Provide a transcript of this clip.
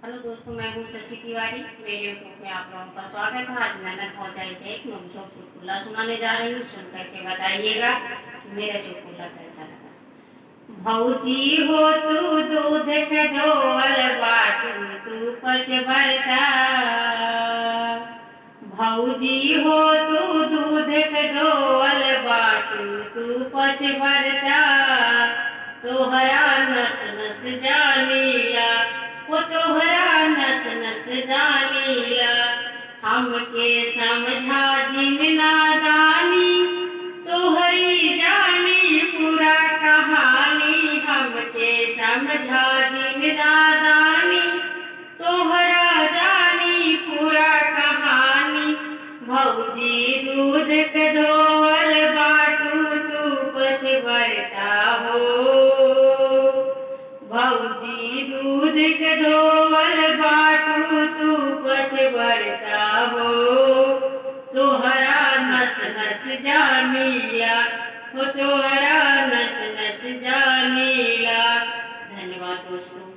Hello दोस्तों, मैं हूँ शशि तिवारी। मेरे यूट्यूब में आप लोगों का स्वागत है। आज ननद भौजाई का एक नोक-झोंक चुटकुला सुनाने जा रही हूँ। सुन करके बताइएगा मेरा चुटकुला कैसा लगा। भौजी हो तू दूध के धोवल बाटू तू पच भरता। भौजी हो तू दूध के धोवल बाटू तू पच भरता। तोहरा नस नस जानीला, वो तोहरा नस नस जानीला। हमके समझा जिन नादानी, तोहरी जानी पूरा कहानी। हमके समझा जिन नादानी, तोहरा जानी पूरा कहानी। भौजी दूध के धोवल बाटू तू पच भरता हो। भौजी दूध के धोवल बाटू तू पच भरता हो। तोहरा नस नस जानीला, वो तोहरा नस नस जानीला। धन्यवाद दोस्तों।